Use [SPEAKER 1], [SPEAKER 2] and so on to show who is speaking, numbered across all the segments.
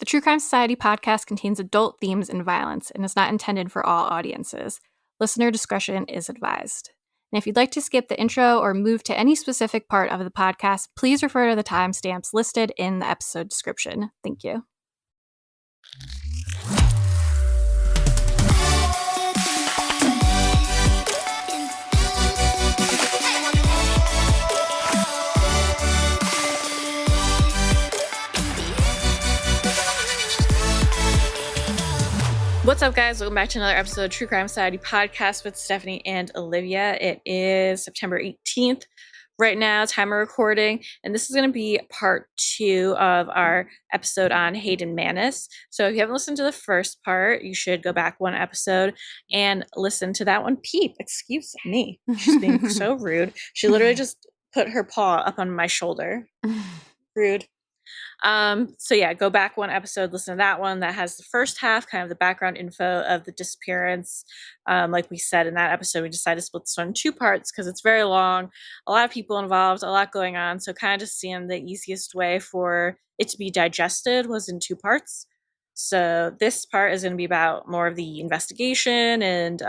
[SPEAKER 1] True Crime Society podcast contains adult themes and violence and is not intended for all audiences. Listener discretion is advised. And if you'd like to skip the intro or move to any specific part of the podcast, please refer to the timestamps listed in the episode description. Thank you. What's up, guys? Welcome back to another episode of True Crime Society podcast with Stephanie and Olivia. It is September 18th right now, time of recording, and this is going to be part 2 of our episode on Hayden Manis. So if you haven't listened to the first part, you should go back one episode and listen to that one. Peep, excuse me. She's being so rude. She literally just put her paw up on my shoulder. Rude. So yeah, go back one episode, listen to that one. That has the first half, kind of the background info of the disappearance. Like we said in that episode, we decided to split this one in 2 parts because it's very long, a lot of people involved, a lot going on. So kind of just seeing the easiest way for it to be digested was in 2 parts. So this part is going to be about more of the investigation and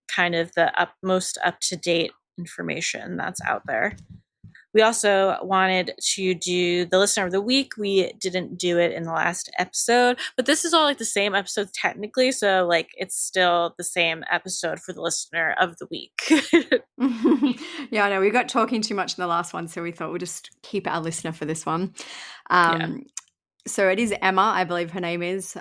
[SPEAKER 1] kind of the most up-to-date information that's out there. We also wanted to do the listener of the week. We didn't do it in the last episode, but this is all like the same episode technically. So like it's still the same episode for the listener of the week.
[SPEAKER 2] Yeah, I know we got talking too much in the last one, so we thought we'll just keep our listener for this one. So it is Emma, I believe her name is.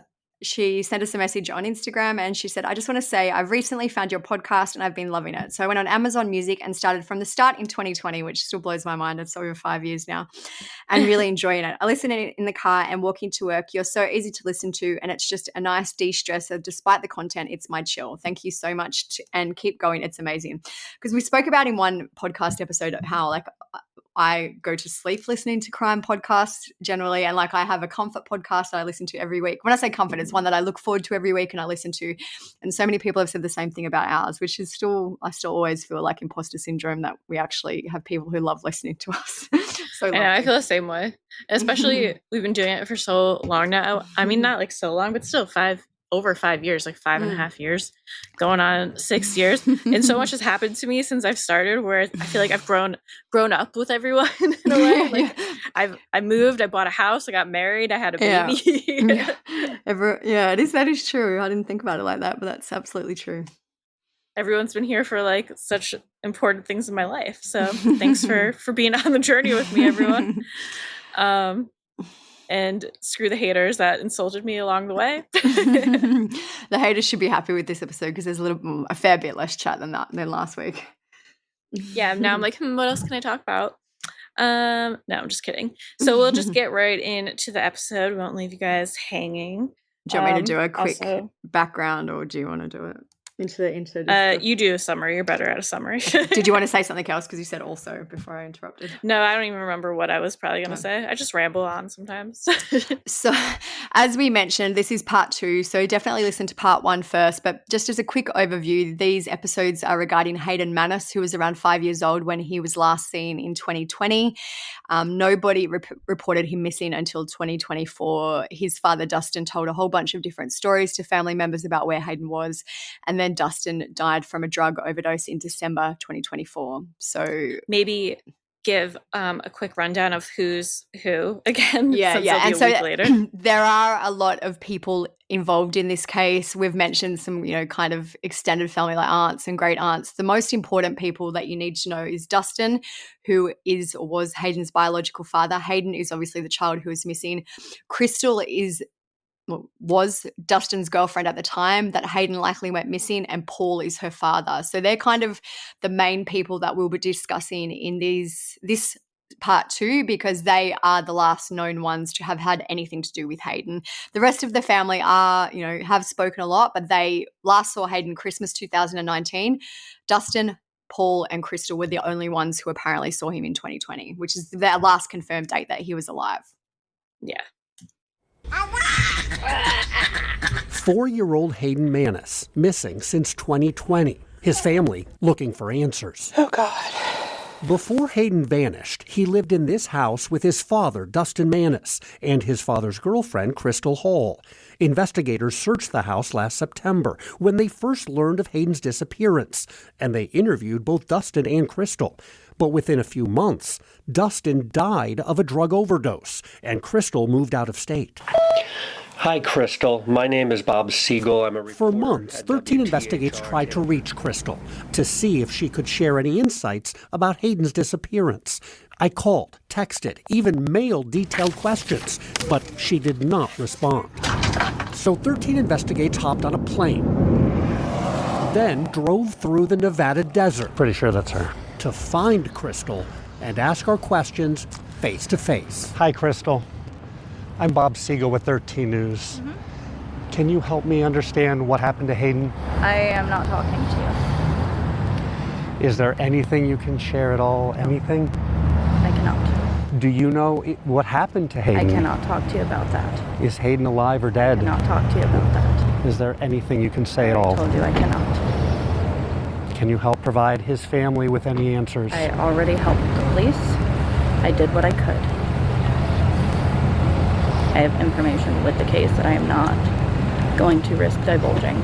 [SPEAKER 2] She sent us a message on Instagram and she said, I just want to say I've recently found your podcast and I've been loving it. So I went on Amazon Music and started from the start in 2020, which still blows my mind. It's over 5 years now and really enjoying it. I listen in the car and walking to work. You're so easy to listen to and it's just a nice de-stressor. Despite the content, it's my chill. Thank you so much and keep going. It's amazing. Because we spoke about in one podcast episode how like I go to sleep listening to crime podcasts generally, and like I have a comfort podcast that I listen to every week. When I say comfort, it's one that I look forward to every week and I listen to. And so many people have said the same thing about ours, which is I still always feel like imposter syndrome that we actually have people who love listening to us. So
[SPEAKER 1] I feel the same way, especially we've been doing it for so long now. I mean, not like so long, but still over 5 years, like 5.5 years, going on 6 years. And so much has happened to me since I've started where I feel like I've grown up with everyone in a way. Like I moved, I bought a house, I got married, I had a baby.
[SPEAKER 2] That is true. I didn't think about it like that, but that's absolutely true.
[SPEAKER 1] Everyone's been here for like such important things in my life. So thanks for being on the journey with me, everyone. And screw the haters that insulted me along the way.
[SPEAKER 2] The haters should be happy with this episode because there's a fair bit less chat than last week.
[SPEAKER 1] Yeah, now I'm like, what else can I talk about? No, I'm just kidding. So we'll just get right into the episode. We won't leave you guys hanging.
[SPEAKER 2] Do you want me to do a quick background or do you want to do it?
[SPEAKER 1] You do a summary. You're better at a summary.
[SPEAKER 2] Did you want to say something else? Because you said also before I interrupted.
[SPEAKER 1] No, I don't even remember what I was probably going to say. I just ramble on sometimes.
[SPEAKER 2] So as we mentioned, this is part 2. So definitely listen to part 1 first. But just as a quick overview, these episodes are regarding Hayden Manis, who was around 5 years old when he was last seen in 2020. Nobody reported him missing until 2024. His father, Dustin, told a whole bunch of different stories to family members about where Hayden was. And then Dustin died from a drug overdose in December 2024. So
[SPEAKER 1] maybe give a quick rundown of who's who again.
[SPEAKER 2] And so later. There are a lot of people involved in this case. We've mentioned some, kind of extended family like aunts and great aunts. The most important people that you need to know is Dustin, who is or was Hayden's biological father. Hayden is obviously the child who is missing. Crystal was Dustin's girlfriend at the time that Hayden likely went missing, and Paul is her father. So they're kind of the main people that we'll be discussing in this part 2 because they are the last known ones to have had anything to do with Hayden. The rest of the family have spoken a lot, but they last saw Hayden Christmas 2019. Dustin, Paul and Crystal were the only ones who apparently saw him in 2020, which is their last confirmed date that he was alive.
[SPEAKER 1] Yeah.
[SPEAKER 3] 4-year-old Hayden Manis, missing since 2020. His family looking for answers.
[SPEAKER 4] Oh, God.
[SPEAKER 3] Before Hayden vanished, he lived in this house with his father, Dustin Manis, and his father's girlfriend, Crystal Hall. Investigators searched the house last September when they first learned of Hayden's disappearance, and they interviewed both Dustin and Crystal. But within a few months, Dustin died of a drug overdose, and Crystal moved out of state.
[SPEAKER 4] Hi, Crystal. My name is Bob Siegel. I'm a reporter.
[SPEAKER 3] For months, 13 investigators tried to reach Crystal to see if she could share any insights about Hayden's disappearance. I called, texted, even mailed detailed questions, but she did not respond. So 13 investigators hopped on a plane, then drove through the Nevada desert.
[SPEAKER 4] Pretty sure that's her.
[SPEAKER 3] To find Crystal and ask our questions face to face.
[SPEAKER 4] Hi, Crystal. I'm Bob Siegel with 13 News. Can you help me understand what happened to Hayden?
[SPEAKER 5] I am not talking to
[SPEAKER 4] Is there anything you can share at all? Anything?
[SPEAKER 5] you. I cannot.
[SPEAKER 4] Do you know what happened to
[SPEAKER 5] I
[SPEAKER 4] Hayden?
[SPEAKER 5] cannot talk to you about that.
[SPEAKER 4] Is Hayden alive or
[SPEAKER 5] I
[SPEAKER 4] dead?
[SPEAKER 5] cannot talk to you about that.
[SPEAKER 4] Is there anything you can say at
[SPEAKER 5] I
[SPEAKER 4] all?
[SPEAKER 5] told you I cannot.
[SPEAKER 4] Can you help provide his family with any answers?
[SPEAKER 5] I already helped the police. I did what I could. I have information with the case that I am not going to risk divulging.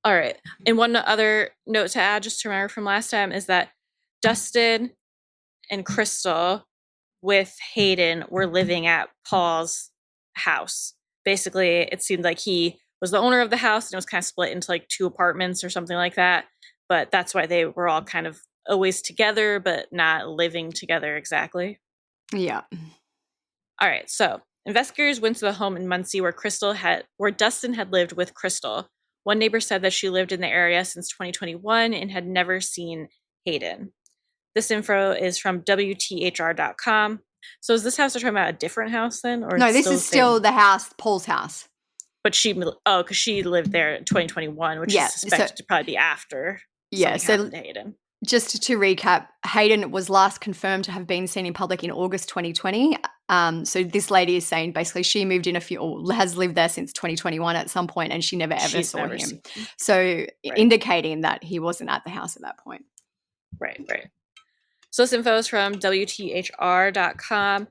[SPEAKER 1] All right. And one other note to add, just to remember from last time, is that Dustin and Crystal with Hayden were living at Paul's house. Basically, it seemed like he was the owner of the house and it was kind of split into like 2 apartments or something like that. But that's why they were all kind of always together, but not living together exactly.
[SPEAKER 2] Yeah.
[SPEAKER 1] All right, so investigators went to the home in Muncie where Dustin had lived with Crystal. One neighbor said that she lived in the area since 2021 and had never seen Hayden. This info is from WTHR.com. So is this house they're talking about a different house then? Or
[SPEAKER 2] No, this is still the house, Paul's house.
[SPEAKER 1] But because she lived there in 2021, which is suspected to probably be after something happened to Hayden.
[SPEAKER 2] Just to recap, Hayden was last confirmed to have been seen in public in August 2020. So this lady is saying basically she moved in has lived there since 2021 at some point and she never ever saw him. So indicating that he wasn't at the house at that point.
[SPEAKER 1] Right. So this info is from WTHR.com.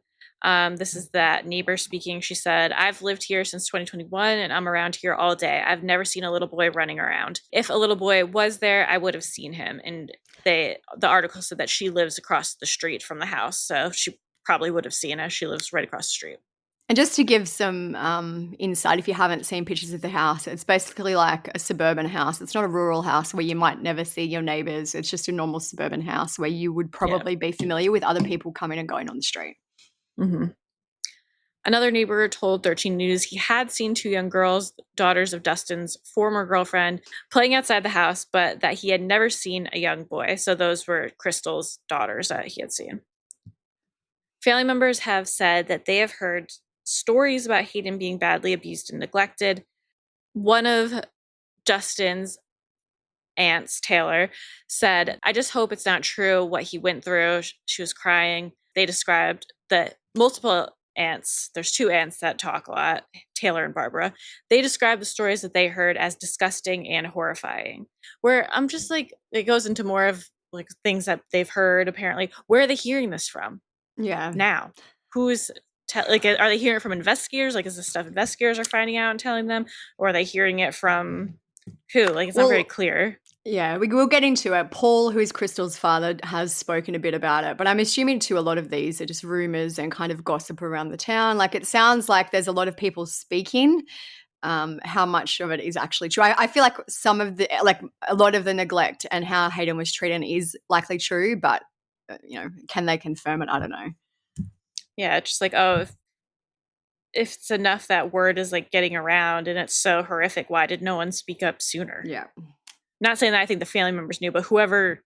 [SPEAKER 1] This is that neighbor speaking. She said, I've lived here since 2021 and I'm around here all day. I've never seen a little boy running around. If a little boy was there, I would have seen him. And the article said that she lives across the street from the house. So she probably would have seen us. She lives right across the street.
[SPEAKER 2] And just to give some insight, if you haven't seen pictures of the house, it's basically like a suburban house. It's not a rural house where you might never see your neighbors. It's just a normal suburban house where you would probably be familiar with other people coming and going on the street.
[SPEAKER 1] Mm-hmm. Another neighbor told 13 News he had seen 2 young girls, daughters of Dustin's former girlfriend, playing outside the house, but that he had never seen a young boy. So those were Crystal's daughters that he had seen. Family members have said that they have heard stories about Hayden being badly abused and neglected. One of Dustin's aunts, Taylor, said, I just hope it's not true what he went through. She was crying. They described that multiple aunts, there's 2 aunts that talk a lot, Taylor and Barbara, they describe the stories that they heard as disgusting and horrifying. Where I'm just like, it goes into more of like things that they've heard apparently. Where are they hearing this from?
[SPEAKER 2] Yeah.
[SPEAKER 1] Now, who's are they hearing it from investigators? Like, is this stuff investigators are finding out and telling them, or are they hearing it from who? Like, it's not very clear.
[SPEAKER 2] Yeah, we'll get into it. Paul, who is Crystal's father, has spoken a bit about it, but I'm assuming too a lot of these are just rumors and kind of gossip around the town. Like, it sounds like there's a lot of people speaking. How much of it is actually true? I feel like a lot of the neglect and how Hayden was treated is likely true, but can they confirm it? I don't know.
[SPEAKER 1] Yeah, it's just like, if it's enough that word is like getting around and it's so horrific, why did no one speak up sooner?
[SPEAKER 2] Yeah.
[SPEAKER 1] Not saying that I think the family members knew, but whoever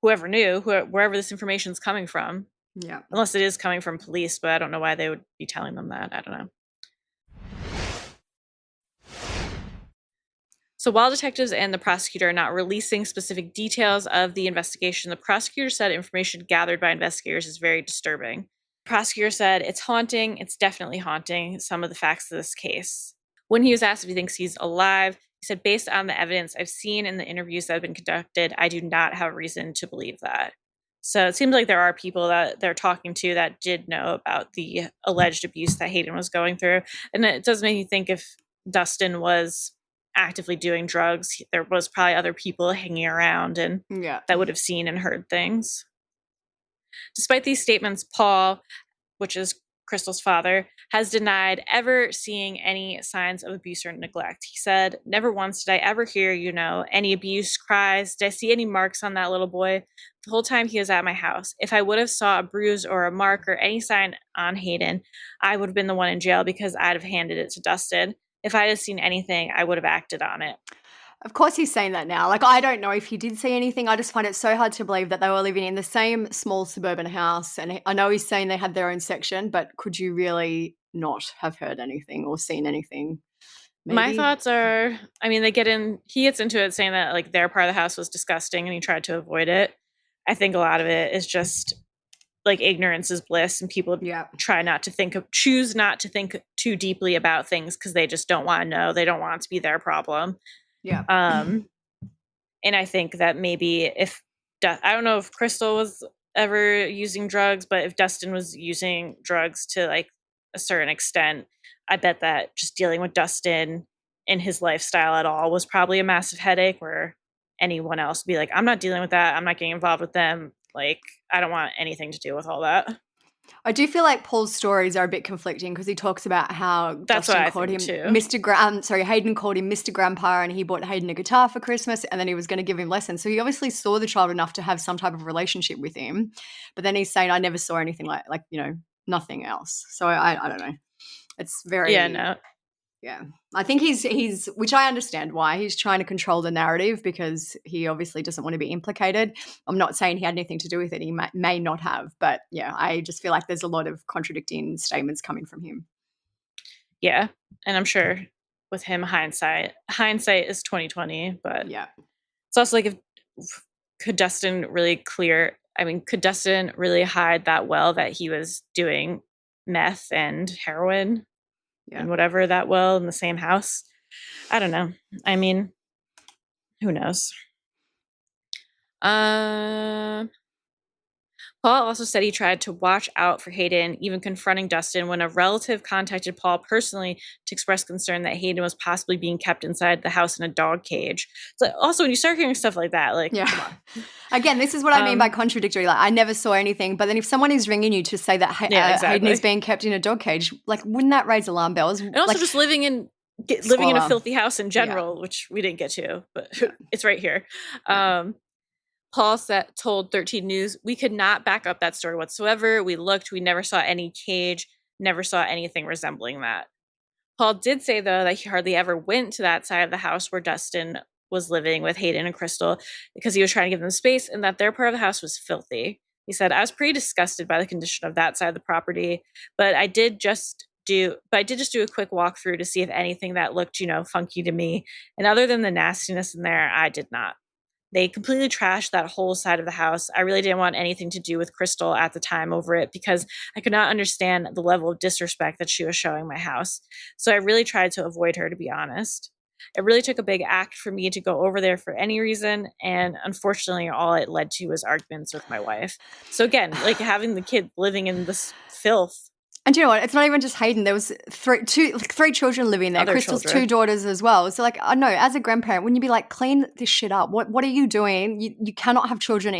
[SPEAKER 1] knew, wherever this information is coming from.
[SPEAKER 2] Yeah.
[SPEAKER 1] Unless it is coming from police, but I don't know why they would be telling them that. I don't know. So while detectives and the prosecutor are not releasing specific details of the investigation, the prosecutor said information gathered by investigators is very disturbing. The prosecutor said it's haunting. It's definitely haunting some of the facts of this case. When he was asked if he thinks he's alive, He said, based on the evidence I've seen in the interviews that have been conducted, I do not have reason to believe that. So it seems like there are people that they're talking to that did know about the alleged abuse that Hayden was going through. And it does make you think if Dustin was actively doing drugs, there was probably other people hanging around and that would have seen and heard things. Despite these statements, Paul, which is Crystal's father, has denied ever seeing any signs of abuse or neglect. He said, never once did I ever hear, any abuse, cries. Did I see any marks on that little boy? The whole time he was at my house. If I would have saw a bruise or a mark or any sign on Hayden, I would have been the one in jail because I'd have handed it to Dustin. If I had seen anything, I would have acted on it.
[SPEAKER 2] Of course he's saying that now. Like, I don't know if he did see anything. I just find it so hard to believe that they were living in the same small suburban house. And I know he's saying they had their own section, but could you really not have heard anything or seen anything? Maybe?
[SPEAKER 1] My thoughts are, he gets into it saying that like their part of the house was disgusting and he tried to avoid it. I think a lot of it is just like ignorance is bliss and people choose not to think too deeply about things because they just don't want to know. They don't want it to be their problem.
[SPEAKER 2] Yeah.
[SPEAKER 1] And I think that maybe I don't know if Crystal was ever using drugs, but if Dustin was using drugs to like a certain extent, I bet that just dealing with Dustin in his lifestyle at all was probably a massive headache where anyone else would be like, I'm not dealing with that. I'm not getting involved with them. Like, I don't want anything to do with all that.
[SPEAKER 2] I do feel like Paul's stories are a bit conflicting because he talks about how Dustin called him Mr. Hayden called him Mr. Grandpa and he bought Hayden a guitar for Christmas and then he was going to give him lessons. So he obviously saw the child enough to have some type of relationship with him. But then he's saying, I never saw anything like nothing else. So I don't know. It's very...
[SPEAKER 1] Yeah, no.
[SPEAKER 2] Yeah. I think he's which I understand why. He's trying to control the narrative because he obviously doesn't want to be implicated. I'm not saying he had anything to do with it. He may not have. But, yeah, I just feel like there's a lot of contradicting statements coming from him.
[SPEAKER 1] Yeah. And I'm sure with him, hindsight is 2020. But
[SPEAKER 2] yeah,
[SPEAKER 1] it's also like could Dustin really hide that well that he was doing meth and heroin? Yeah. And whatever that well in the same house. I don't know. Who knows? Paul also said he tried to watch out for Hayden, even confronting Dustin when a relative contacted Paul personally to express concern that Hayden was possibly being kept inside the house in a dog cage. So also, when you start hearing stuff like that, like, come on.
[SPEAKER 2] Again, this is what I mean by contradictory. Like, I never saw anything, but then if someone is ringing you to say that Hayden is being kept in a dog cage, like, wouldn't that raise alarm bells?
[SPEAKER 1] And also just living in a filthy house in general, which we didn't get to, but it's right here. Paul told 13 News, we could not back up that story whatsoever. We looked, we never saw any cage, never saw anything resembling that. Paul did say, though, that he hardly ever went to that side of the house where Dustin was living with Hayden and Crystal because he was trying to give them space and that their part of the house was filthy. He said, I was pretty disgusted by the condition of that side of the property, but I did just do a quick walkthrough to see if anything that looked, funky to me. And other than the nastiness in there, I did not. They completely trashed that whole side of the house. I really didn't want anything to do with Crystal at the time over it because I could not understand the level of disrespect that she was showing my house. So I really tried to avoid her, to be honest. It really took a big act for me to go over there for any reason. And unfortunately, all it led to was arguments with my wife. So again, like having the kid living in this filth.
[SPEAKER 2] And you know what? It's not even just Hayden. There was three children living there. Crystal's two daughters as well. So, like, I know, as a grandparent, wouldn't you be like, clean this shit up? What are you doing? You cannot have children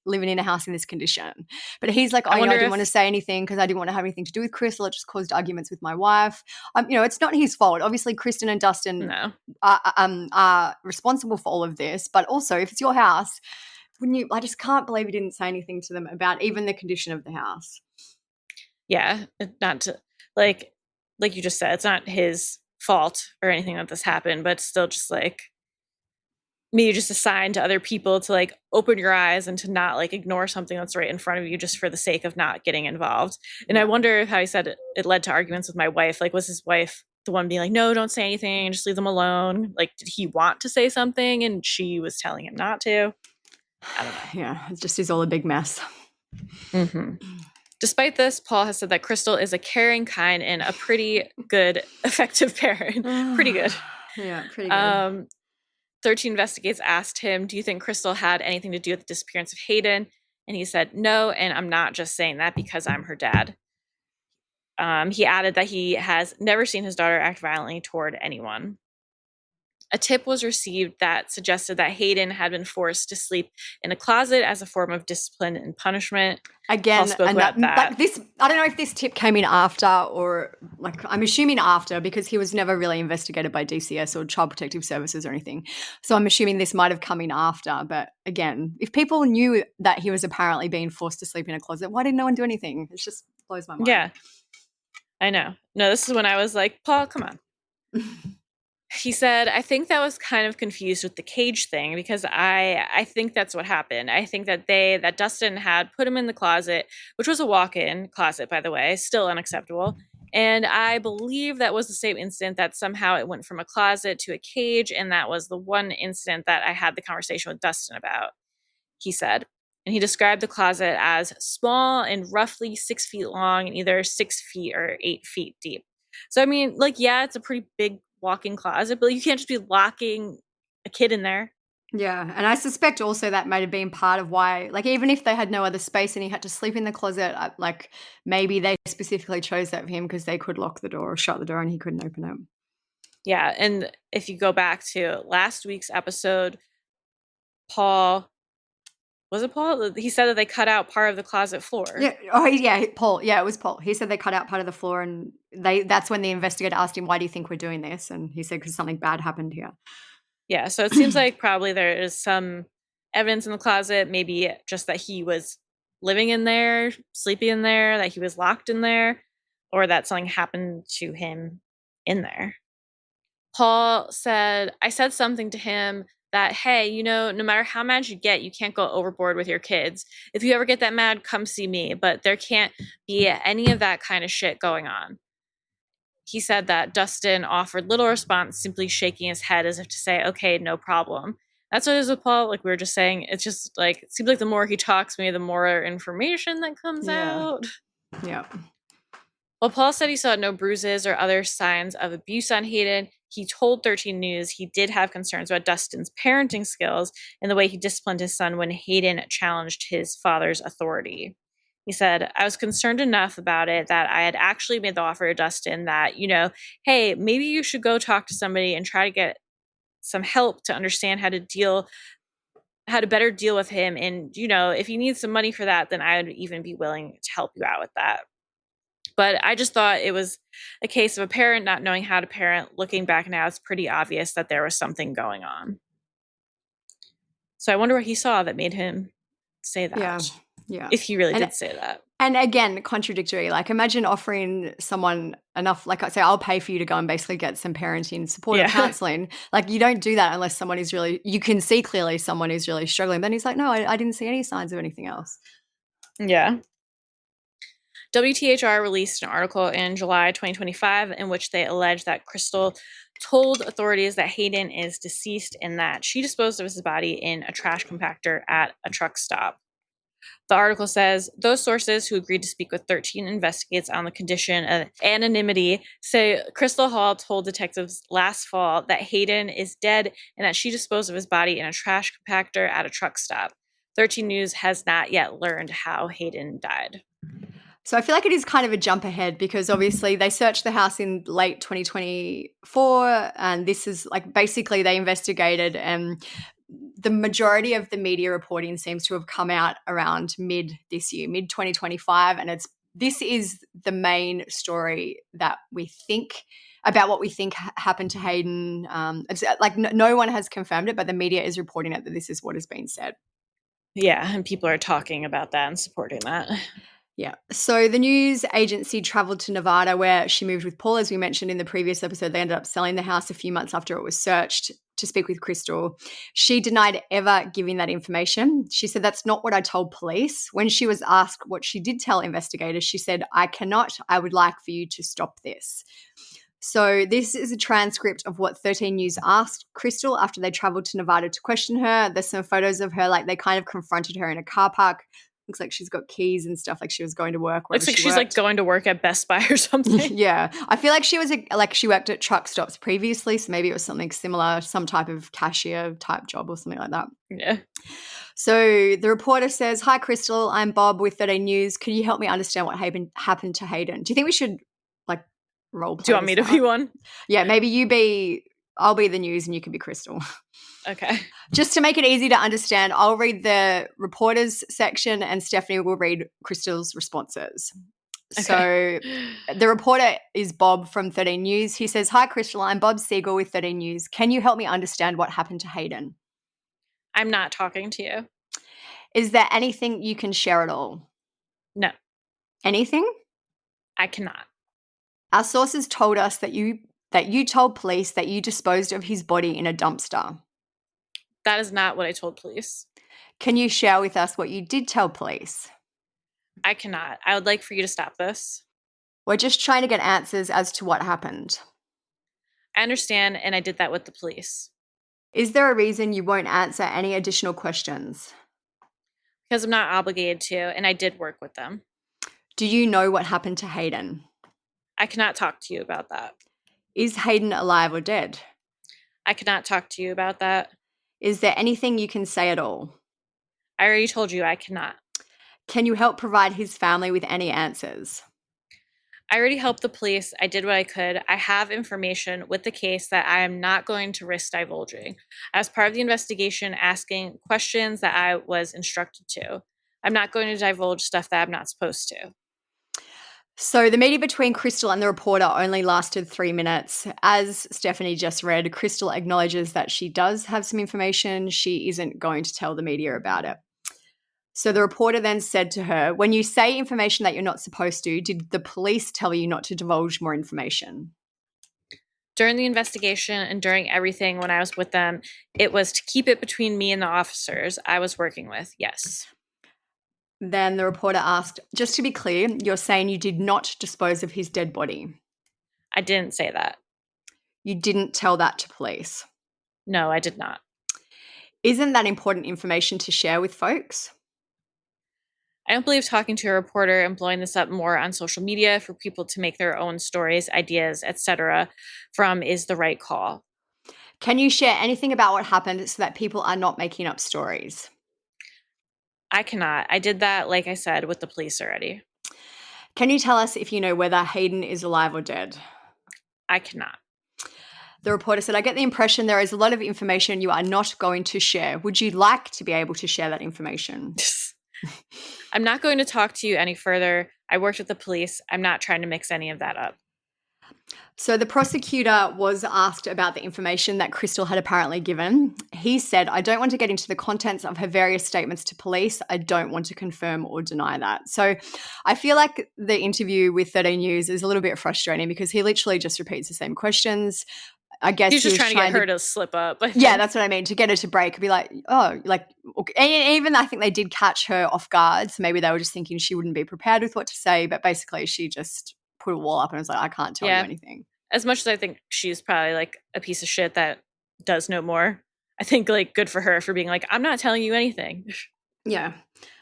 [SPEAKER 2] living in a house in this condition. But he's like, I didn't want to say anything because I didn't want to have anything to do with Crystal. It just caused arguments with my wife. It's not his fault. Obviously, Kristen and Dustin are responsible for all of this. But also, if it's your house, wouldn't you? I just can't believe you didn't say anything to them about even the condition of the house.
[SPEAKER 1] Yeah, not to like you just said, it's not his fault or anything that this happened, but still just like maybe just a sign to other people to like open your eyes and to not like ignore something that's right in front of you just for the sake of not getting involved. And I wonder how he said it led to arguments with my wife. Like, was his wife the one being like, no, don't say anything, just leave them alone? Like, did he want to say something and she was telling him not to? I don't know.
[SPEAKER 2] Yeah, it just is all a big mess.
[SPEAKER 1] Mm-hmm. Despite this, Paul has said that Crystal is a caring, kind, and a pretty good, effective parent. Pretty good.
[SPEAKER 2] Yeah, pretty good.
[SPEAKER 1] 13 Investigates asked him, do you think Crystal had anything to do with the disappearance of Hayden? And he said, no, and I'm not just saying that because I'm her dad. He added that he has never seen his daughter act violently toward anyone. A tip was received that suggested that Hayden had been forced to sleep in a closet as a form of discipline and punishment.
[SPEAKER 2] Again,
[SPEAKER 1] spoke
[SPEAKER 2] and
[SPEAKER 1] about that.
[SPEAKER 2] Like this, I don't know if this tip came in after or like I'm assuming after because he was never really investigated by DCS or Child Protective Services or anything. So I'm assuming this might have come in after. But again, if people knew that he was apparently being forced to sleep in a closet, why didn't no one do anything? It just blows my mind.
[SPEAKER 1] Yeah, I know. No, this is when I was like, Paul, come on. He said, I think that was kind of confused with the cage thing because I think that's what happened. I think that Dustin had put him in the closet, which was a walk-in closet, by the way, still unacceptable. And I believe that was the same incident that somehow it went from a closet to a cage. And that was the one incident that I had the conversation with Dustin about, he said. And he described the closet as small and roughly 6 feet long and either 6 feet or 8 feet deep. So, I mean, like, yeah, it's a pretty big walk-in closet, but you can't just be locking a kid in there.
[SPEAKER 2] Yeah, and I suspect also that might have been part of why, like, even if they had no other space and he had to sleep in the closet, like, maybe they specifically chose that for him because they could lock the door or shut the door and he couldn't open it.
[SPEAKER 1] Yeah, and if you go back to last week's episode, Paul, he said that they cut out part of the closet floor.
[SPEAKER 2] Yeah. Oh, yeah. Paul. Yeah, it was Paul. He said they cut out part of the floor, and that's when the investigator asked him, "Why do you think we're doing this?" And he said, "Because something bad happened here."
[SPEAKER 1] Yeah. So it seems like probably there is some evidence in the closet, maybe just that he was living in there, sleeping in there, that he was locked in there, or that something happened to him in there. Paul said, I said something to him that, hey, no matter how mad you get, you can't go overboard with your kids. If you ever get that mad, come see me. But there can't be any of that kind of shit going on. He said that Dustin offered little response, simply shaking his head as if to say, okay, no problem. That's what it is with Paul. Like we were just saying, it's just like, it seems like the more he talks to me, the more information that comes out.
[SPEAKER 2] Yeah.
[SPEAKER 1] While Paul said he saw no bruises or other signs of abuse on Hayden, he told 13 News he did have concerns about Dustin's parenting skills and the way he disciplined his son when Hayden challenged his father's authority. He said, I was concerned enough about it that I had actually made the offer to Dustin that, hey, maybe you should go talk to somebody and try to get some help to understand how to better deal with him. And, if you need some money for that, then I would even be willing to help you out with that. But I just thought it was a case of a parent not knowing how to parent. Looking back now, it's pretty obvious that there was something going on. So I wonder what he saw that made him say that.
[SPEAKER 2] Yeah.
[SPEAKER 1] If he really did say that.
[SPEAKER 2] And again, contradictory. Like imagine offering someone enough, like I say, I'll pay for you to go and basically get some parenting support or counseling. Like you don't do that unless someone is really, you can see clearly someone is really struggling. Then he's like, no, I didn't see any signs of anything else.
[SPEAKER 1] Yeah. WTHR released an article in July 2025 in which they allege that Crystal told authorities that Hayden is deceased and that she disposed of his body in a trash compactor at a truck stop. The article says, those sources who agreed to speak with 13 Investigates on the condition of anonymity say Crystal Hall told detectives last fall that Hayden is dead and that she disposed of his body in a trash compactor at a truck stop. 13 News has not yet learned how Hayden died.
[SPEAKER 2] So I feel like it is kind of a jump ahead because obviously they searched the house in late 2024 and this is like basically they investigated and the majority of the media reporting seems to have come out around mid this year, mid 2025, and this is the main story that we think about what we think happened to Hayden. Like no one has confirmed it, but the media is reporting it that this is what has been said.
[SPEAKER 1] Yeah, and people are talking about that and supporting that.
[SPEAKER 2] Yeah. So the news agency traveled to Nevada where she moved with Paul. As we mentioned in the previous episode, they ended up selling the house a few months after it was searched to speak with Crystal. She denied ever giving that information. She said, that's not what I told police. When she was asked what she did tell investigators, she said, I cannot. I would like for you to stop this. So this is a transcript of what 13 News asked Crystal after they traveled to Nevada to question her. There's some photos of her, like they kind of confronted her in a car park. Looks like she's got keys and stuff, like she was going to work.
[SPEAKER 1] Looks like she's
[SPEAKER 2] worked.
[SPEAKER 1] like going to work at Best Buy or something.
[SPEAKER 2] Yeah. I feel like she was like she worked at truck stops previously, so maybe it was something similar, some type of cashier type job or something like that.
[SPEAKER 1] Yeah.
[SPEAKER 2] So the reporter says, "Hi, Crystal. I'm Bob with 13 News. Could you help me understand what happened to Hayden?" Do you think we should like role play?
[SPEAKER 1] Do you want me to be one?
[SPEAKER 2] Yeah, maybe I'll be the news and you can be Crystal.
[SPEAKER 1] Okay.
[SPEAKER 2] Just to make it easy to understand, I'll read the reporters section and Stephanie will read Crystal's responses. Okay. So the reporter is Bob from 13 News. He says, "Hi, Crystal. I'm Bob Siegel with 13 News. Can you help me understand what happened to Hayden?"
[SPEAKER 1] I'm not talking to you.
[SPEAKER 2] Is there anything you can share at all?
[SPEAKER 1] No.
[SPEAKER 2] Anything?
[SPEAKER 1] I cannot.
[SPEAKER 2] Our sources told us that you told police that you disposed of his body in a dumpster.
[SPEAKER 1] That is not what I told police.
[SPEAKER 2] Can you share with us what you did tell police?
[SPEAKER 1] I cannot. I would like for you to stop this.
[SPEAKER 2] We're just trying to get answers as to what happened.
[SPEAKER 1] I understand, and I did that with the police.
[SPEAKER 2] Is there a reason you won't answer any additional questions?
[SPEAKER 1] Because I'm not obligated to, and I did work with them.
[SPEAKER 2] Do you know what happened to Hayden?
[SPEAKER 1] I cannot talk to you about that.
[SPEAKER 2] Is Hayden alive or dead?
[SPEAKER 1] I cannot talk to you about that.
[SPEAKER 2] Is there anything you can say at all?
[SPEAKER 1] I already told you I cannot.
[SPEAKER 2] Can you help provide his family with any answers?
[SPEAKER 1] I already helped the police. I did what I could. I have information with the case that I am not going to risk divulging. As part of the investigation, asking questions that I was instructed to. I'm not going to divulge stuff that I'm not supposed to.
[SPEAKER 2] So the meeting between Crystal and the reporter only lasted 3 minutes. As Stephanie just read, Crystal acknowledges that she does have some information. She isn't going to tell the media about it. So the reporter then said to her, "When you say information that you're not supposed to, did the police tell you not to divulge more information?"
[SPEAKER 1] During the investigation and during everything when I was with them, it was to keep it between me and the officers I was working with, yes.
[SPEAKER 2] Then the reporter asked, "Just to be clear, you're saying you did not dispose of his dead body?"
[SPEAKER 1] I didn't say that.
[SPEAKER 2] You didn't tell that to police?
[SPEAKER 1] No, I did not.
[SPEAKER 2] Isn't that important information to share with folks?
[SPEAKER 1] I don't believe talking to a reporter and blowing this up more on social media for people to make their own stories, ideas, etc. from is the right call.
[SPEAKER 2] Can you share anything about what happened so that people are not making up stories?
[SPEAKER 1] I cannot. I did that, like I said, with the police already.
[SPEAKER 2] Can you tell us if you know whether Hayden is alive or dead?
[SPEAKER 1] I cannot.
[SPEAKER 2] The reporter said, "I get the impression there is a lot of information you are not going to share. Would you like to be able to share that information?"
[SPEAKER 1] I'm not going to talk to you any further. I worked with the police. I'm not trying to mix any of that up.
[SPEAKER 2] So the prosecutor was asked about the information that Crystal had apparently given. He said, "I don't want to get into the contents of her various statements to police. I don't want to confirm or deny that." So I feel like the interview with 13 News is a little bit frustrating because he literally just repeats the same questions. I guess
[SPEAKER 1] he's just trying to get her to slip up.
[SPEAKER 2] Yeah, that's what I mean. To get her to break, be like, oh, like, okay. And even I think they did catch her off guard. So maybe they were just thinking she wouldn't be prepared with what to say. But basically, she just put a wall up and was like, "I can't tell you anything."
[SPEAKER 1] As much as I think she's probably like a piece of shit that does know more, I think like good for her for being like, "I'm not telling you anything."
[SPEAKER 2] Yeah.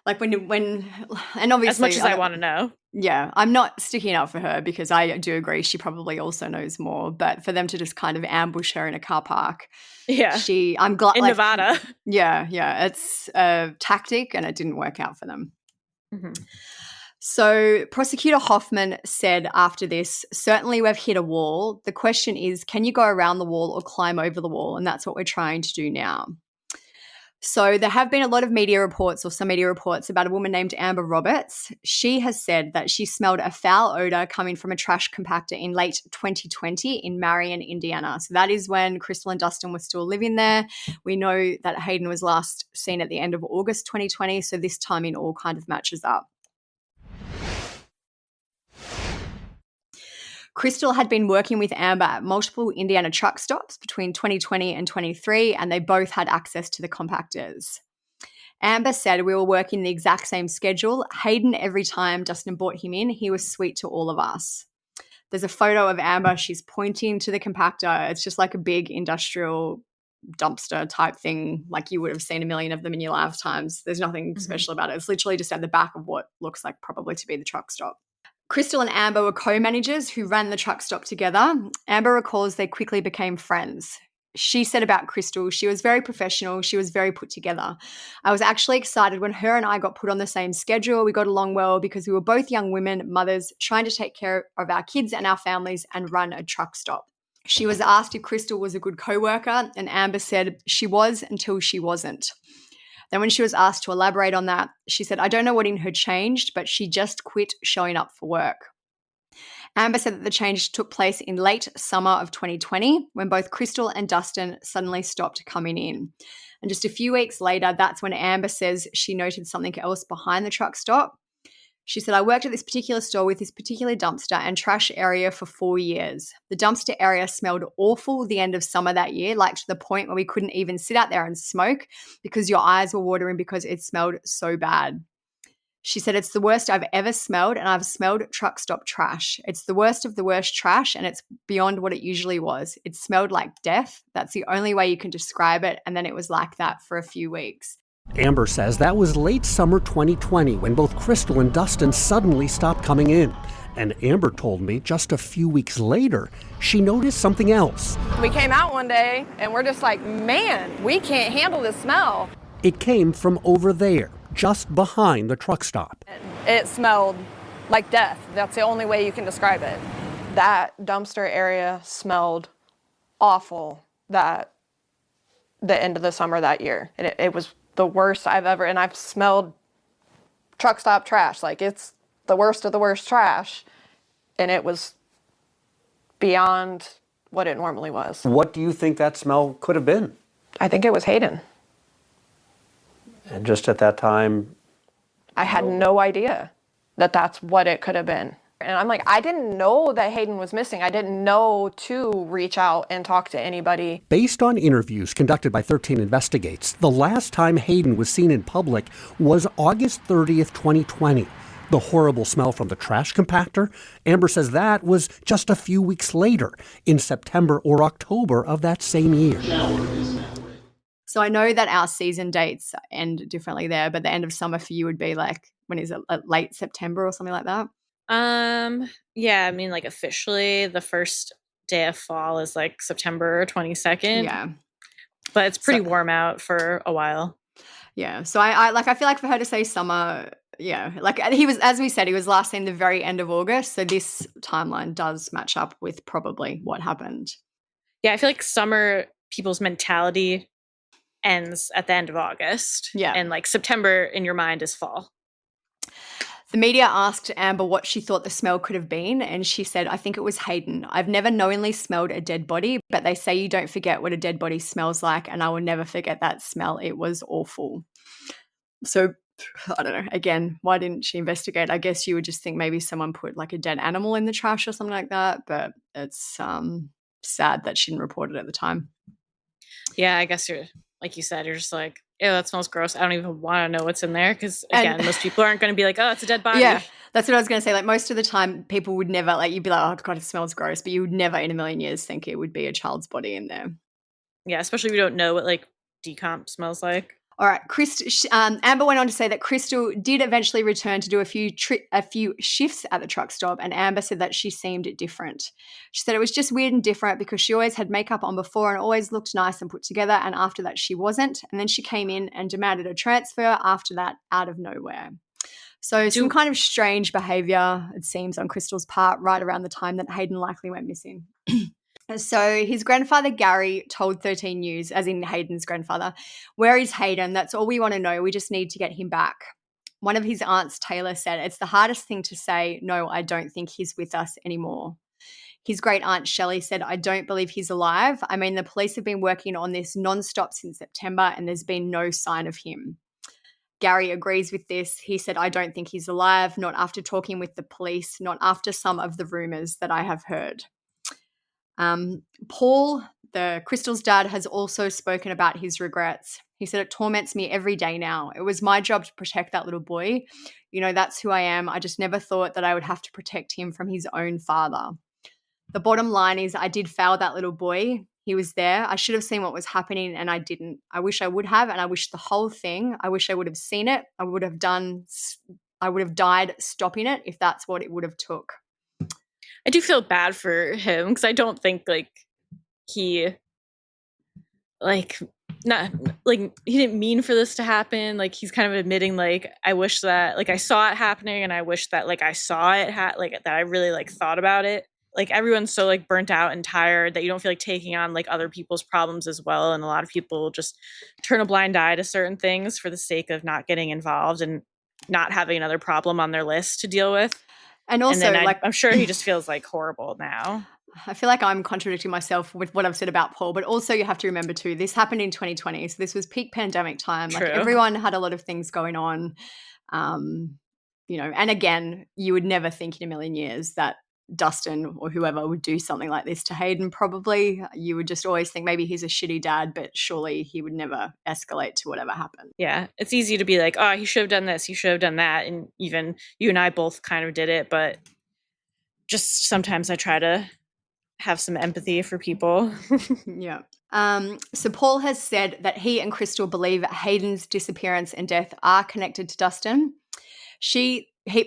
[SPEAKER 2] Like when and obviously
[SPEAKER 1] as much as I want to know.
[SPEAKER 2] Yeah, I'm not sticking up for her because I do agree she probably also knows more. But for them to just kind of ambush her in a car park, I'm glad
[SPEAKER 1] in Nevada.
[SPEAKER 2] Yeah, it's a tactic and it didn't work out for them.
[SPEAKER 1] Mm-hmm.
[SPEAKER 2] So Prosecutor Hoffman said after this, "Certainly we've hit a wall. The question is, can you go around the wall or climb over the wall? And that's what we're trying to do now." So there have been a lot of media reports or some media reports about a woman named Amber Roberts. She has said that she smelled a foul odor coming from a trash compactor in late 2020 in Marion, Indiana. So that is when Crystal and Dustin were still living there. We know that Hayden was last seen at the end of August 2020. So this timing all kind of matches up. Crystal had been working with Amber at multiple Indiana truck stops between 2020 and 23, and they both had access to the compactors. Amber said, "We were working the exact same schedule. Hayden, every time Dustin brought him in, he was sweet to all of us." There's a photo of Amber. She's pointing to the compactor. It's just like a big industrial dumpster type thing, like you would have seen a million of them in your lifetimes. There's nothing special about it. It's literally just at the back of what looks like probably to be the truck stop. Crystal and Amber were co-managers who ran the truck stop together. Amber recalls they quickly became friends. She said about Crystal, she was very professional. She was very put together. I was actually excited when her and I got put on the same schedule. We got along well because we were both young women, mothers, trying to take care of our kids and our families and run a truck stop. She was asked if Crystal was a good co-worker, and Amber said she was until she wasn't. Then when she was asked to elaborate on that, she said, I don't know what in her changed, but she just quit showing up for work. Amber said that the change took place in late summer of 2020 when both Crystal and Dustin suddenly stopped coming in. And just a few weeks later, that's when Amber says she noted something else behind the truck stop. She said, I worked at this particular store with this particular dumpster and trash area for 4 years. The dumpster area smelled awful the end of summer that year, like to the point where we couldn't even sit out there and smoke because your eyes were watering because it smelled so bad. She said, it's the worst I've ever smelled, and I've smelled truck stop trash. It's the worst of the worst trash, and it's beyond what it usually was. It smelled like death. That's the only way you can describe it. And then it was like that for a few weeks.
[SPEAKER 3] Amber says that was late summer 2020 when both Crystal and Dustin suddenly stopped coming in. And Amber told me just a few weeks later, she noticed something else.
[SPEAKER 6] We came out one day and we're just like, man, we can't handle the smell.
[SPEAKER 3] It came from over there, just behind the truck stop.
[SPEAKER 6] It smelled like death. That's the only way you can describe it. That dumpster area smelled awful the end of the summer that year. And it was the worst I've ever, and I've smelled truck stop trash. Like, it's the worst of the worst trash. And it was beyond what it normally was.
[SPEAKER 4] What do you think that smell could have been?
[SPEAKER 6] I think it was Hayden.
[SPEAKER 4] And just at that time,
[SPEAKER 6] I had no idea that that's what it could have been. And I'm like, I didn't know that Hayden was missing. I didn't know to reach out and talk to anybody.
[SPEAKER 3] Based on interviews conducted by 13 Investigates, the last time Hayden was seen in public was August 30th, 2020. The horrible smell from the trash compactor, Amber says that was just a few weeks later, in September or October of that same year.
[SPEAKER 2] So I know that our season dates end differently there, but the end of summer for you would be like, when is it, late September or something like that?
[SPEAKER 1] Yeah, I mean, like, officially the first day of fall is like September 22nd.
[SPEAKER 2] Yeah.
[SPEAKER 1] But it's pretty warm out for a while.
[SPEAKER 2] Yeah. So I feel like for her to say summer, yeah, like he was, as we said, he was last seen the very end of August. So this timeline does match up with probably what happened.
[SPEAKER 1] Yeah, I feel like summer people's mentality ends at the end of August.
[SPEAKER 2] Yeah.
[SPEAKER 1] And like September in your mind is fall.
[SPEAKER 2] The media asked Amber what she thought the smell could have been, and she said, I think it was Hayden. I've never knowingly smelled a dead body, but they say you don't forget what a dead body smells like, and I will never forget that smell. It was awful. So, I don't know. Again, why didn't she investigate? I guess you would just think maybe someone put like a dead animal in the trash or something like that, but it's sad that she didn't report it at the time.
[SPEAKER 1] Yeah, I guess you're, like you said, you're just like, ew, that smells gross. I don't even want to know what's in there because, again, most people aren't going to be like, oh, it's a dead body.
[SPEAKER 2] Yeah, that's what I was going to say. Like, most of the time, people would never, like, you'd be like, oh, God, it smells gross. But you would never in a million years think it would be a child's body in there.
[SPEAKER 1] Yeah, especially if you don't know what, like, decomp smells like.
[SPEAKER 2] All right, Amber went on to say that Crystal did eventually return to do a few shifts at the truck stop, and Amber said that she seemed different. She said it was just weird and different because she always had makeup on before and always looked nice and put together, and after that she wasn't, and then she came in and demanded a transfer after that out of nowhere. So some kind of strange behaviour, it seems, on Crystal's part right around the time that Hayden likely went missing. So his grandfather, Gary, told 13 News, as in Hayden's grandfather, where is Hayden? That's all we want to know. We just need to get him back. One of his aunts, Taylor, said, it's the hardest thing to say, no, I don't think he's with us anymore. His great aunt, Shelley, said, I don't believe he's alive. I mean, the police have been working on this nonstop since September and there's been no sign of him. Gary agrees with this. He said, I don't think he's alive, not after talking with the police, not after some of the rumours that I have heard. Paul, the Crystal's dad, has also spoken about his regrets. He said, it torments me every day now. It was my job to protect that little boy. You know, that's who I am. I just never thought that I would have to protect him from his own father. The bottom line is I did fail that little boy. He was there. I should have seen what was happening and I didn't. I wish I would have, and I wish the whole thing, I wish I would have seen it. I would have died stopping it if that's what it would have took.
[SPEAKER 1] I do feel bad for him because I don't think he not he didn't mean for this to happen. He's kind of admitting I wish that I saw it happening and I wish that I saw it that I really thought about it. Everyone's so burnt out and tired that you don't feel like taking on other people's problems as well, and a lot of people just turn a blind eye to certain things for the sake of not getting involved and not having another problem on their list to deal with.
[SPEAKER 2] And also,
[SPEAKER 1] I'm sure he just feels horrible now.
[SPEAKER 2] I feel like I'm contradicting myself with what I've said about Paul, but also you have to remember too, this happened in 2020. So this was peak pandemic time.
[SPEAKER 1] True.
[SPEAKER 2] Everyone had a lot of things going on. And again, you would never think in a million years that Dustin or whoever would do something like this to Hayden. Probably you would just always think maybe he's a shitty dad, but surely he would never escalate to whatever happened.
[SPEAKER 1] Yeah, it's easy to be oh, he should have done this, he should have done that, and even you and I both kind of did it, but just sometimes I try to have some empathy for people.
[SPEAKER 2] Yeah. So Paul has said that he and Crystal believe Hayden's disappearance and death are connected to Dustin.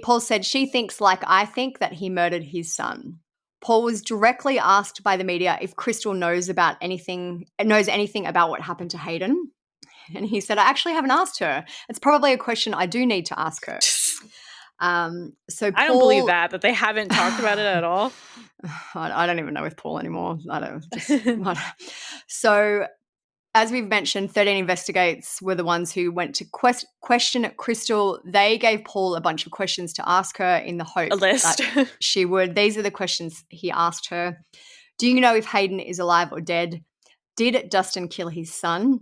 [SPEAKER 2] Paul said she thinks like I think that he murdered his son. Paul was directly asked by the media if Crystal knows anything about what happened to Hayden. And he said, I actually haven't asked her. It's probably a question I do need to ask her. So Paul,
[SPEAKER 1] I don't believe that they haven't talked about it at all.
[SPEAKER 2] I don't even know with Paul anymore. So as we've mentioned, 13 Investigates were the ones who went to question Crystal. They gave Paul a bunch of questions to ask her in the hope that she would. These are the questions he asked her. Do you know if Hayden is alive or dead? Did Dustin kill his son?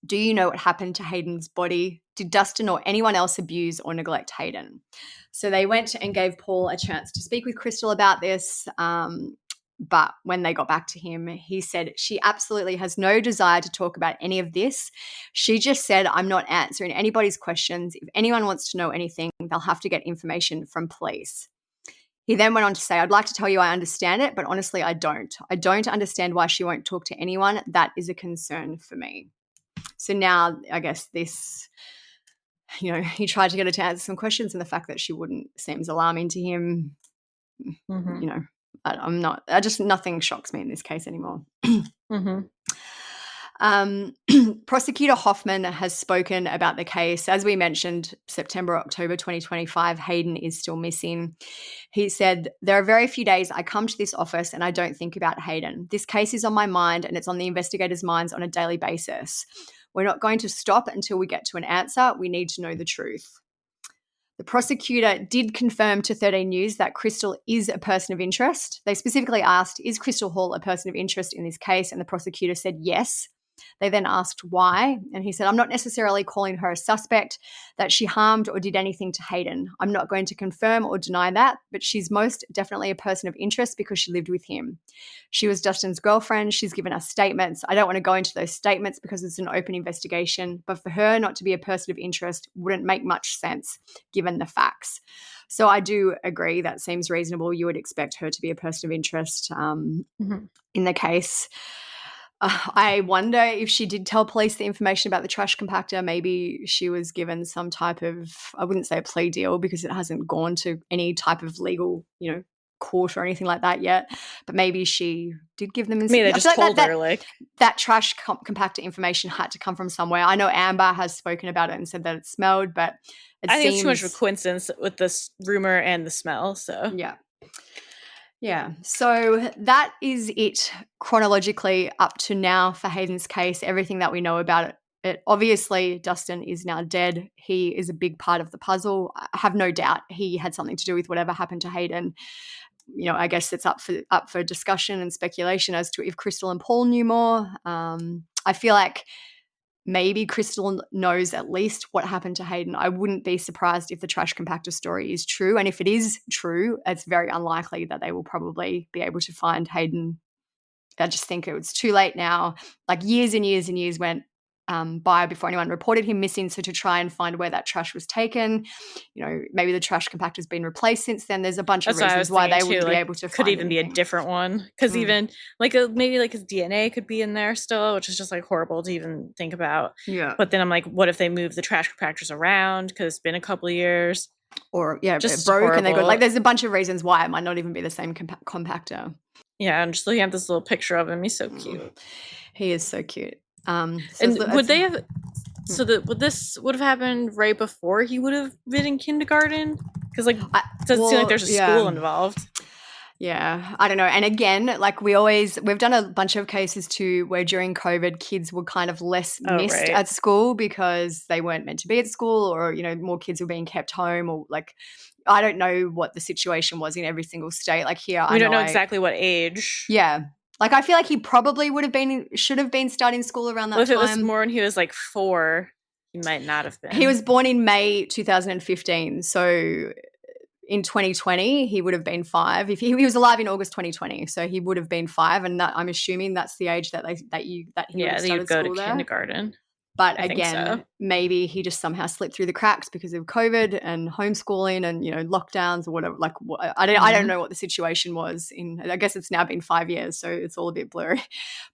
[SPEAKER 2] Do you know what happened to Hayden's body? Did Dustin or anyone else abuse or neglect Hayden? So they went and gave Paul a chance to speak with Crystal about this. But when they got back to him, he said she absolutely has no desire to talk about any of this. She just said, I'm not answering anybody's questions. If anyone wants to know anything, they'll have to get information from police. He then went on to say, I'd like to tell you I understand it, but honestly, I don't. I don't understand why she won't talk to anyone. That is a concern for me. So now I guess this, he tried to get her to answer some questions, and the fact that she wouldn't seems alarming to him.
[SPEAKER 1] Mm-hmm.
[SPEAKER 2] Nothing shocks me in this case anymore.
[SPEAKER 1] Mm-hmm.
[SPEAKER 2] Prosecutor Hoffman has spoken about the case. As we mentioned, September, October 2025, Hayden is still missing. He said, there are very few days I come to this office and I don't think about Hayden. This case is on my mind and it's on the investigators' minds on a daily basis. We're not going to stop until we get to an answer. We need to know the truth. The prosecutor did confirm to 13 News that Crystal is a person of interest. They specifically asked, is Crystal Hall a person of interest in this case? And the prosecutor said yes. They then asked why, and he said, I'm not necessarily calling her a suspect, that she harmed or did anything to Hayden. I'm not going to confirm or deny that, but she's most definitely a person of interest because she lived with him. She was Dustin's girlfriend. She's given us statements. I don't want to go into those statements because it's an open investigation, but for her not to be a person of interest wouldn't make much sense given the facts. So I do agree that seems reasonable. You would expect her to be a person of interest in the case. I wonder if she did tell police the information about the trash compactor. Maybe she was given some type of, I wouldn't say a plea deal because it hasn't gone to any type of legal, court or anything like that yet. But maybe she did give them.
[SPEAKER 1] Maybe they just told her
[SPEAKER 2] that trash compactor information had to come from somewhere. I know Amber has spoken about it and said that it smelled, but
[SPEAKER 1] I think it's too much of a coincidence with this rumor and the smell. So
[SPEAKER 2] Yeah, so that is it chronologically up to now for Hayden's case, everything that we know about it. Obviously, Dustin is now dead. He is a big part of the puzzle. I have no doubt he had something to do with whatever happened to Hayden. I guess it's up for discussion and speculation as to if Crystal and Paul knew more. I feel like maybe Crystal knows at least what happened to Hayden. I wouldn't be surprised if the trash compactor story is true. And if it is true, it's very unlikely that they will probably be able to find Hayden. I just think it's too late now. Years and years and years went by before anyone reported him missing. So to try and find where that trash was taken, maybe the trash compactor's been replaced since then. There's a bunch of reasons why they wouldn't be able to
[SPEAKER 1] could
[SPEAKER 2] find
[SPEAKER 1] even
[SPEAKER 2] anything.
[SPEAKER 1] be a different one, because even maybe like his DNA could be in there still, which is just like horrible to even think about.
[SPEAKER 2] Yeah.
[SPEAKER 1] But then I'm like, what if they move the trash compactors around because it's been a couple of years?
[SPEAKER 2] Or just
[SPEAKER 1] just
[SPEAKER 2] broke
[SPEAKER 1] horrible.
[SPEAKER 2] And they go there's a bunch of reasons why it might not even be the same compactor.
[SPEAKER 1] Yeah, I'm just looking at this little picture of him. He's so cute.
[SPEAKER 2] He is so cute.
[SPEAKER 1] And would they have? So this would have happened right before he would have been in kindergarten? Because it doesn't seem like there's a school involved.
[SPEAKER 2] Yeah, I don't know. And again, like we've done a bunch of cases too where during COVID kids were kind of less missed at school because they weren't meant to be at school, or more kids were being kept home, or like I don't know what the situation was in every single state. Like here,
[SPEAKER 1] we don't know exactly what age.
[SPEAKER 2] Yeah. Like I feel like he probably should have been starting school around that time.
[SPEAKER 1] If it was more when he was like 4, he might not have been.
[SPEAKER 2] He was born in May 2015, so in 2020 he would have been 5. If he was alive in August 2020, so he would have been 5, and I'm assuming that's the age that he would have started
[SPEAKER 1] go
[SPEAKER 2] school
[SPEAKER 1] to kindergarten.
[SPEAKER 2] But again, maybe he just somehow slipped through the cracks because of COVID and homeschooling and lockdowns or whatever. Like I don't know what the situation was. I guess it's now been 5 years, so it's all a bit blurry.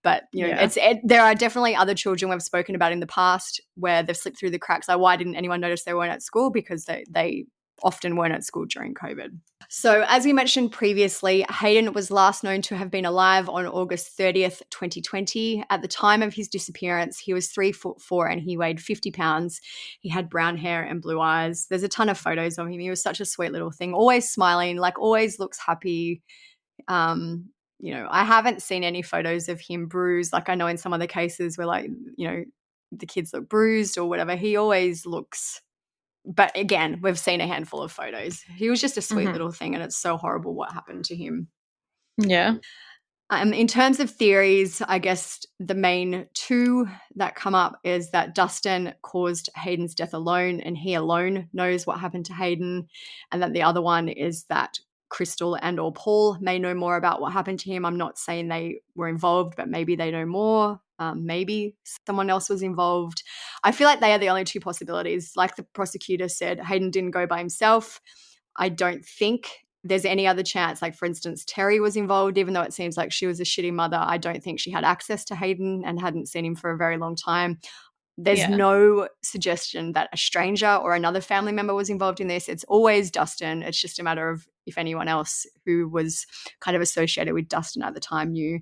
[SPEAKER 2] But there are definitely other children we've spoken about in the past where they've slipped through the cracks. Like why didn't anyone notice they weren't at school? Because they often weren't at school during COVID. So as we mentioned previously, Hayden was last known to have been alive on August 30th, 2020. At the time of his disappearance, he was 3'4" and he weighed 50 pounds. He had brown hair and blue eyes. There's a ton of photos of him. He was such a sweet little thing, always smiling, like always looks happy. I haven't seen any photos of him bruised. Like I know in some other cases where the kids look bruised or whatever, he always looks. But again, we've seen a handful of photos. He was just a sweet little thing, and it's so horrible what happened to him.
[SPEAKER 1] Yeah.
[SPEAKER 2] In terms of theories, I guess the main 2 that come up is that Dustin caused Hayden's death alone, and he alone knows what happened to Hayden, and that the other one is that Crystal and or Paul may know more about what happened to him. I'm not saying they were involved, but maybe they know more. Maybe someone else was involved. I feel like they are the only 2 possibilities. Like the prosecutor said, Hayden didn't go by himself. I don't think there's any other chance. Like, for instance, Terry was involved, even though it seems like she was a shitty mother. I don't think she had access to Hayden and hadn't seen him for a very long time. There's no suggestion that a stranger or another family member was involved in this. It's always Dustin. It's just a matter of if anyone else who was kind of associated with Dustin at the time knew.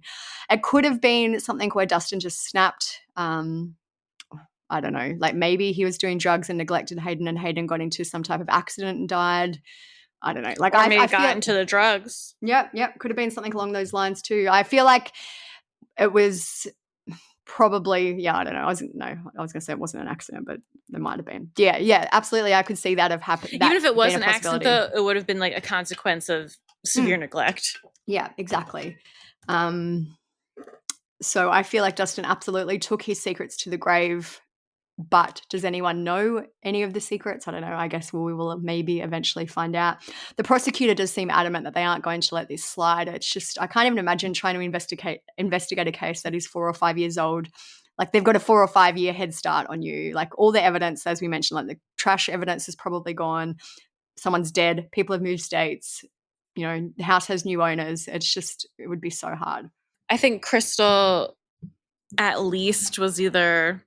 [SPEAKER 2] It could have been something where Dustin just snapped. I don't know. Like maybe he was doing drugs and neglected Hayden, and Hayden got into some type of accident and died. I don't know. Like
[SPEAKER 1] I got into the drugs.
[SPEAKER 2] Yep. Could have been something along those lines too. I feel like it was probably, I don't know. I was going to say it wasn't an accident, but there might have been. Yeah, absolutely. I could see that have happened.
[SPEAKER 1] Even if it was an accident, though, it would have been like a consequence of severe neglect.
[SPEAKER 2] Yeah, exactly. So I feel like Dustin absolutely took his secrets to the grave. But does anyone know any of the secrets? I don't know. I guess we will maybe eventually find out. The prosecutor does seem adamant that they aren't going to let this slide. It's just I can't even imagine trying to investigate a case that is 4 or 5 years old. Like they've got a 4 or 5 year head start on you. Like all the evidence, as we mentioned, like the trash evidence is probably gone. Someone's dead. People have moved states. The house has new owners. It would be so hard.
[SPEAKER 1] I think Crystal at least was either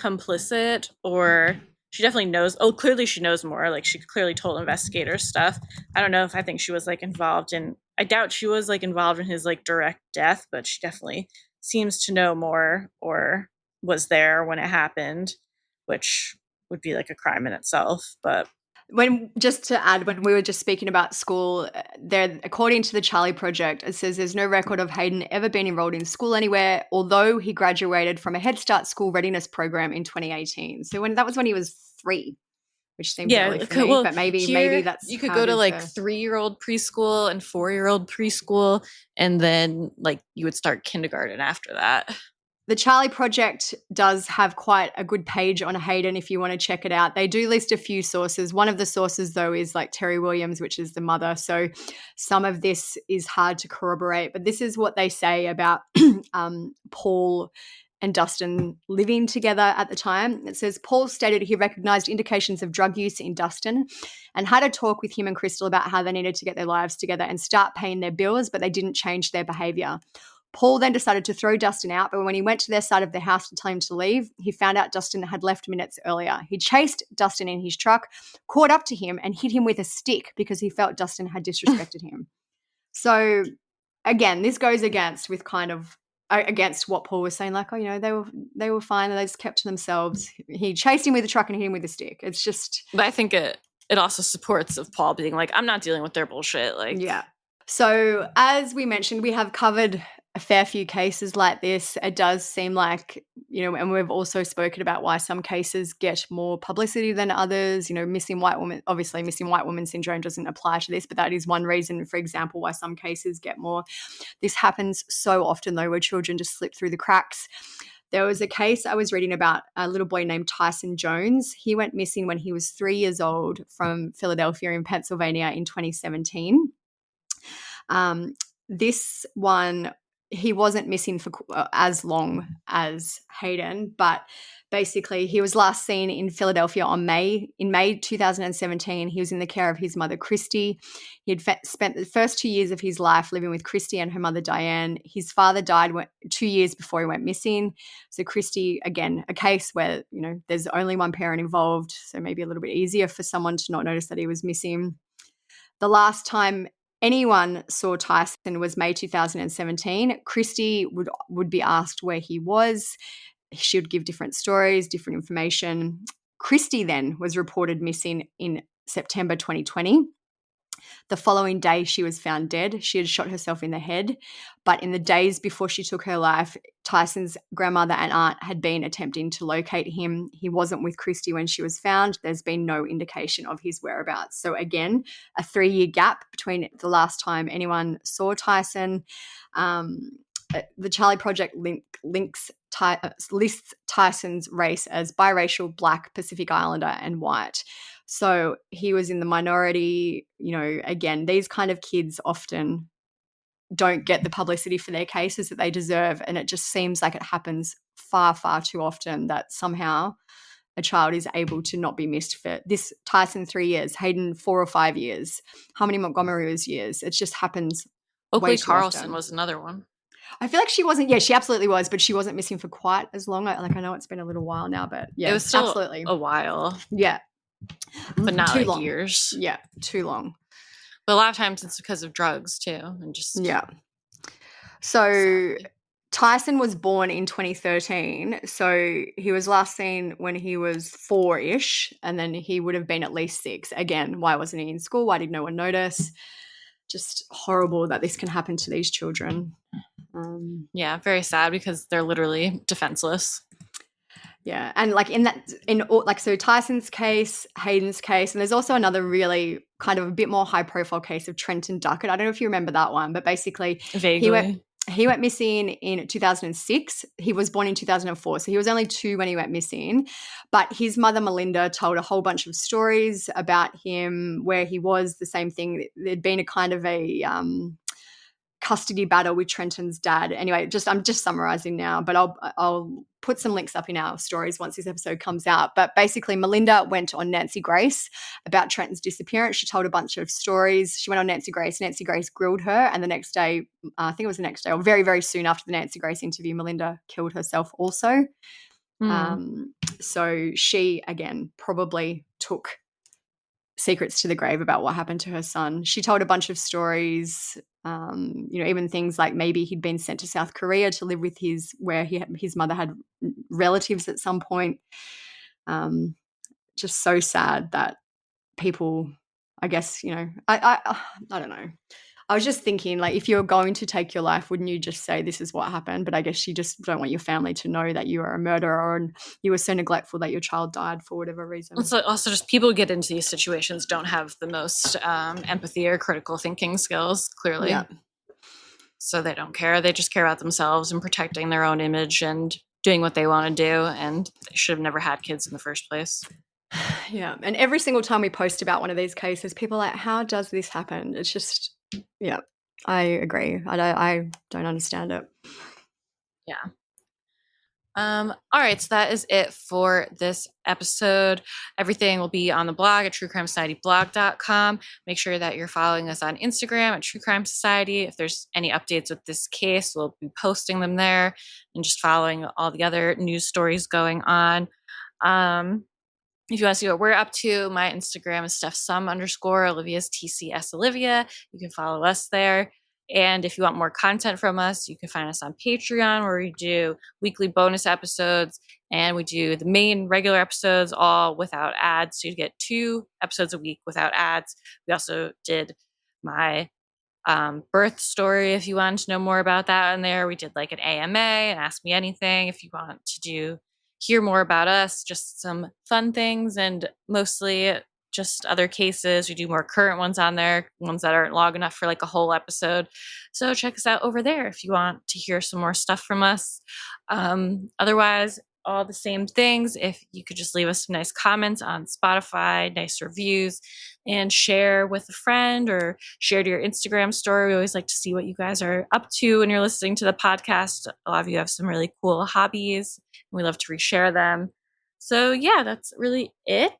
[SPEAKER 1] complicit or she definitely knows. Oh, clearly she knows more. Like she clearly told investigators stuff. I don't know if I think she was like involved in, I doubt she was like involved in his like direct death, but she definitely seems to know more or was there when it happened, which would be like a crime in itself. But
[SPEAKER 2] just to add, when we were just speaking about school, there, according to the Charlie Project, it says there's no record of Hayden ever being enrolled in school anywhere, although he graduated from a Head Start school readiness program in 2018. So that was when he was 3, which seems early for me, but maybe that's
[SPEAKER 1] you could go to like 3-year-old preschool and 4-year-old preschool, and then like you would start kindergarten after that.
[SPEAKER 2] The Charlie Project does have quite a good page on Hayden if you want to check it out. They do list a few sources. One of the sources, though, is like Terry Williams, which is the mother. So some of this is hard to corroborate. But this is what they say about Paul and Dustin living together at the time. It says Paul stated he recognized indications of drug use in Dustin and had a talk with him and Crystal about how they needed to get their lives together and start paying their bills, but they didn't change their behavior. Paul then decided to throw Dustin out, but when he went to their side of the house to tell him to leave, he found out Dustin had left minutes earlier. He chased Dustin in his truck, caught up to him, and hit him with a stick because he felt Dustin had disrespected him. So, again, this goes against what Paul was saying, like, they were fine and they just kept to themselves. He chased him with a truck and hit him with a stick. It's just...
[SPEAKER 1] But I think it also supports of Paul being like, I'm not dealing with their bullshit. Like,
[SPEAKER 2] yeah. So as we mentioned, we have covered a fair few cases like this. It does seem like, and we've also spoken about why some cases get more publicity than others. Missing white woman syndrome doesn't apply to this, but that is one reason, for example, why some cases get more. This happens so often, though, where children just slip through the cracks. There was a case I was reading about a little boy named Tyson Jones. He went missing when he was 3 years old from Philadelphia in Pennsylvania in 2017. This one, he wasn't missing for as long as Hayden, but basically he was last seen in Philadelphia in May 2017. He was in the care of his mother, Christy. He had spent the first 2 years of his life living with Christy and her mother, Diane. His father died 2 years before he went missing. So Christy, again, a case where, there's only one parent involved, so maybe a little bit easier for someone to not notice that he was missing. The last time anyone saw Tyson was May 2017. Christy would be asked where he was. She would give different stories, different information. Christy then was reported missing in September 2020. The following day, she was found dead. She had shot herself in the head. But in the days before she took her life, Tyson's grandmother and aunt had been attempting to locate him. He wasn't with Christy when she was found. There's been no indication of his whereabouts. So again, a 3-year gap between the last time anyone saw Tyson. The Charlie Project lists Tyson's race as biracial, Black, Pacific Islander, and white. So he was in the minority. Again, these kind of kids often don't get the publicity for their cases that they deserve, and it just seems like it happens far, far too often that somehow a child is able to not be missed for this. Tyson 3 years, Hayden 4 or 5 years, how many Montgomery was years? It just happens.
[SPEAKER 1] Oakley Carlson was another one.
[SPEAKER 2] I feel like she wasn't. Yeah, she absolutely was, but she wasn't missing for quite as long. I know it's been a little while now, but yeah,
[SPEAKER 1] it was still
[SPEAKER 2] absolutely
[SPEAKER 1] a while.
[SPEAKER 2] Yeah,
[SPEAKER 1] but not
[SPEAKER 2] too
[SPEAKER 1] like
[SPEAKER 2] long.
[SPEAKER 1] Years.
[SPEAKER 2] Yeah, too long.
[SPEAKER 1] But a lot of times it's because of drugs too, and just
[SPEAKER 2] So
[SPEAKER 1] sadly.
[SPEAKER 2] Tyson was born in 2013, so he was last seen when he was 4-ish, and then he would have been at least 6. Again, why wasn't he in school? Why did no one notice? Just horrible that this can happen to these children.
[SPEAKER 1] Yeah, very sad because they're literally defenseless.
[SPEAKER 2] Yeah, and so Tyson's case, Hayden's case, and there's also another really kind of a bit more high profile case of Trenton Duckett. I don't know if you remember that one, but basically
[SPEAKER 1] Vaguely.
[SPEAKER 2] he went missing in 2006. He was born in 2004, so he was only 2 when he went missing. But his mother, Melinda, told a whole bunch of stories about him, where he was, the same thing. There'd been a kind of a custody battle with Trenton's dad. Anyway, I'm just summarizing now, but I'll put some links up in our stories once this episode comes out. But basically, Melinda went on Nancy Grace about Trenton's disappearance. She told a bunch of stories. She went on Nancy Grace. Nancy Grace grilled her, and the next day, I think it was the next day, or very, very soon after the Nancy Grace interview, Melinda killed herself also. So she, again, probably took secrets to the grave about what happened to her son. She told a bunch of stories, even things like maybe he'd been sent to South Korea to live with his mother had relatives at some point. Just so sad that people, I guess, I don't know. I was just thinking, like, if you're going to take your life, wouldn't you just say this is what happened? But I guess you just don't want your family to know that you are a murderer and you were so neglectful that your child died for whatever reason.
[SPEAKER 1] Also just people who get into these situations don't have the most empathy or critical thinking skills, clearly.
[SPEAKER 2] Yeah.
[SPEAKER 1] So they don't care. They just care about themselves and protecting their own image and doing what they want to do. And they should have never had kids in the first place.
[SPEAKER 2] Yeah. And every single time we post about one of these cases, people are like, how does this happen? It's just... Yeah, I agree. I don't understand it.
[SPEAKER 1] Yeah. All right, so that is it for this episode. Everything will be on the blog at truecrimesocietyblog.com. Make sure that you're following us on Instagram at True Crime Society. If there's any updates with this case, we'll be posting them there, and just following all the other news stories going on. If you want to see what we're up to, my Instagram is StephSum_, Olivia's TCS Olivia. You can follow us there. And if you want more content from us, you can find us on Patreon, where we do weekly bonus episodes, and we do the main regular episodes all without ads. So you get 2 episodes a week without ads. We also did my birth story, if you want to know more about that in there. We did like an AMA and Ask Me Anything if you want to hear more about us, just some fun things, and mostly just other cases. We do more current ones on there, ones that aren't long enough for like a whole episode. So check us out over there if you want to hear some more stuff from us. Otherwise, all the same things. If you could just leave us some nice comments on Spotify, nice reviews, and share with a friend or share to your Instagram story. We always like to see what you guys are up to when you're listening to the podcast. A lot of you have some really cool hobbies, and we love to reshare them. So yeah, that's really it.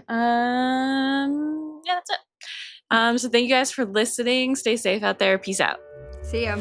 [SPEAKER 1] That's it. So thank you guys for listening. Stay safe out there. Peace out.
[SPEAKER 2] See ya.